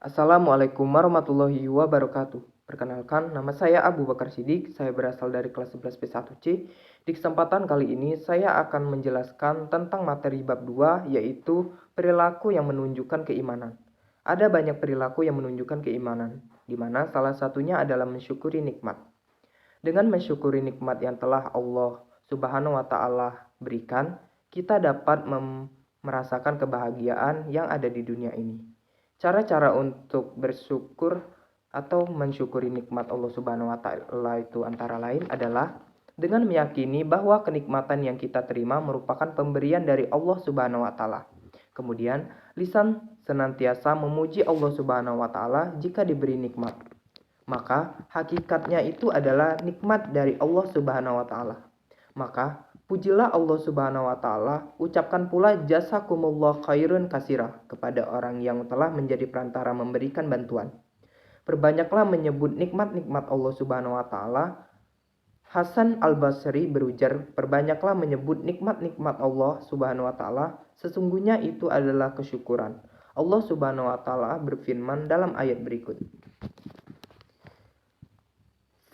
Assalamualaikum warahmatullahi wabarakatuh. Perkenalkan, nama saya Abu Bakar Siddiq. Saya berasal dari kelas 11 B1C. Di kesempatan kali ini, saya akan menjelaskan tentang materi bab 2, yaitu perilaku yang menunjukkan keimanan. Ada banyak perilaku yang menunjukkan keimanan, di mana salah satunya adalah mensyukuri nikmat. Dengan mensyukuri nikmat yang telah Allah Subhanahu wa Ta'ala berikan, kita dapat merasakan kebahagiaan yang ada di dunia ini. Cara-cara untuk bersyukur atau mensyukuri nikmat Allah Subhanahu wa Ta'ala itu antara lain adalah dengan meyakini bahwa kenikmatan yang kita terima merupakan pemberian dari Allah Subhanahu wa Ta'ala. Kemudian, lisan senantiasa memuji Allah Subhanahu wa Ta'ala jika diberi nikmat. Maka hakikatnya itu adalah nikmat dari Allah Subhanahu wa Ta'ala. Maka pujilah Allah Subhanahu wa Ta'ala, ucapkan pula jazakumullah khairun kasirah kepada orang yang telah menjadi perantara memberikan bantuan. Perbanyaklah menyebut nikmat-nikmat Allah Subhanahu wa Ta'ala. Hasan Al-Basri berujar, perbanyaklah menyebut nikmat-nikmat Allah Subhanahu wa Ta'ala, sesungguhnya itu adalah kesyukuran. Allah Subhanahu wa Ta'ala berfirman dalam ayat berikut.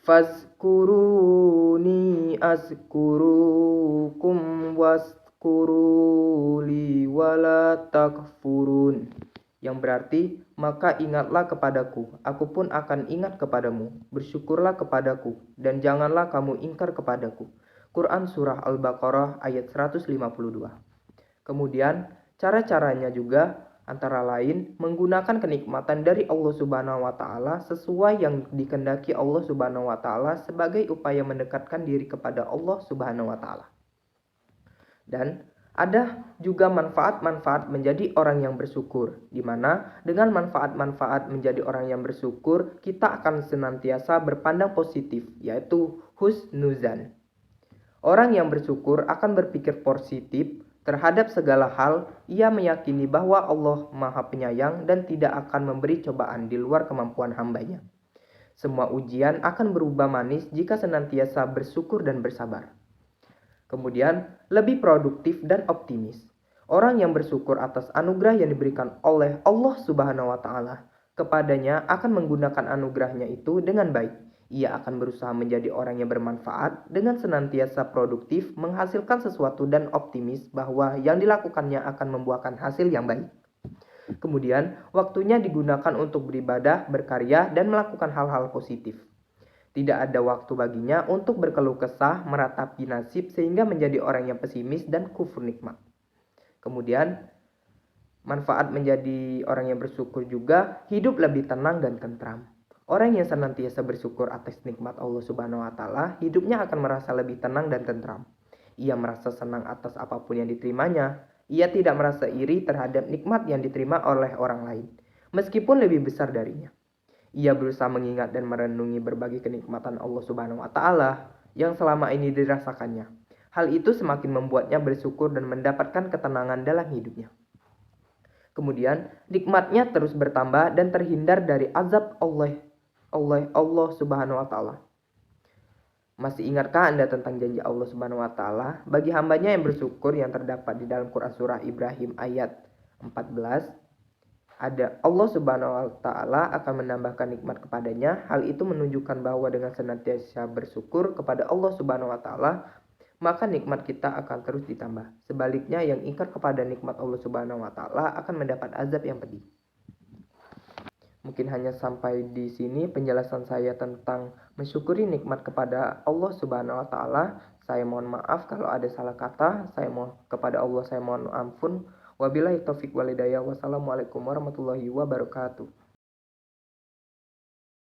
Fazkuruni azkurukum waskuruli wala takfurun. Yang berarti, maka ingatlah kepadaku, aku pun akan ingat kepadamu. Bersyukurlah kepadaku, dan janganlah kamu ingkar kepadaku. Quran Surah Al-Baqarah ayat 152. Kemudian, cara-caranya juga antara lain menggunakan kenikmatan dari Allah Subhanahu wa Ta'ala sesuai yang dikehendaki Allah Subhanahu wa Ta'ala sebagai upaya mendekatkan diri kepada Allah Subhanahu wa Ta'ala. Dan ada juga manfaat-manfaat menjadi orang yang bersyukur, di mana dengan manfaat-manfaat menjadi orang yang bersyukur, kita akan senantiasa berpandang positif, yaitu husnuzan. Orang yang bersyukur akan berpikir positif terhadap segala hal. Ia meyakini bahwa Allah Maha Penyayang dan tidak akan memberi cobaan di luar kemampuan hambanya. Semua ujian akan berubah manis jika senantiasa bersyukur dan bersabar. Kemudian, lebih produktif dan optimis. Orang yang bersyukur atas anugerah yang diberikan oleh Allah Subhanahu wa Ta'ala kepadanya akan menggunakan anugerahnya itu dengan baik. Ia akan berusaha menjadi orang yang bermanfaat dengan senantiasa produktif, menghasilkan sesuatu dan optimis bahwa yang dilakukannya akan membuahkan hasil yang baik. Kemudian, waktunya digunakan untuk beribadah, berkarya, dan melakukan hal-hal positif. Tidak ada waktu baginya untuk berkeluh kesah, meratapi nasib sehingga menjadi orang yang pesimis dan kufur nikmat. Kemudian, manfaat menjadi orang yang bersyukur juga hidup lebih tenang dan tentram. Orang yang senantiasa bersyukur atas nikmat Allah Subhanahu wa Ta'ala, hidupnya akan merasa lebih tenang dan tentram. Ia merasa senang atas apapun yang diterimanya. Ia tidak merasa iri terhadap nikmat yang diterima oleh orang lain, meskipun lebih besar darinya. Ia berusaha mengingat dan merenungi berbagai kenikmatan Allah Subhanahu wa Ta'ala yang selama ini dirasakannya. Hal itu semakin membuatnya bersyukur dan mendapatkan ketenangan dalam hidupnya. Kemudian, nikmatnya terus bertambah dan terhindar dari azab Allah Subhanahu wa Ta'ala. Masih ingatkah Anda tentang janji Allah Subhanahu wa Ta'ala bagi hambanya yang bersyukur yang terdapat di dalam Quran Surah Ibrahim ayat 14? Ada Allah Subhanahu wa Ta'ala akan menambahkan nikmat kepadanya. Hal itu menunjukkan bahwa dengan senantiasa bersyukur kepada Allah Subhanahu wa Ta'ala, maka nikmat kita akan terus ditambah. Sebaliknya, yang ingkar kepada nikmat Allah Subhanahu wa Ta'ala akan mendapat azab yang pedih. Mungkin hanya sampai di sini penjelasan saya tentang mensyukuri nikmat kepada Allah Subhanahu wa Ta'ala. Saya mohon maaf kalau ada salah kata. Kepada Allah saya mohon ampun. Wabillahi taufiq walhidayah. Wassalamualaikum warahmatullahi wabarakatuh.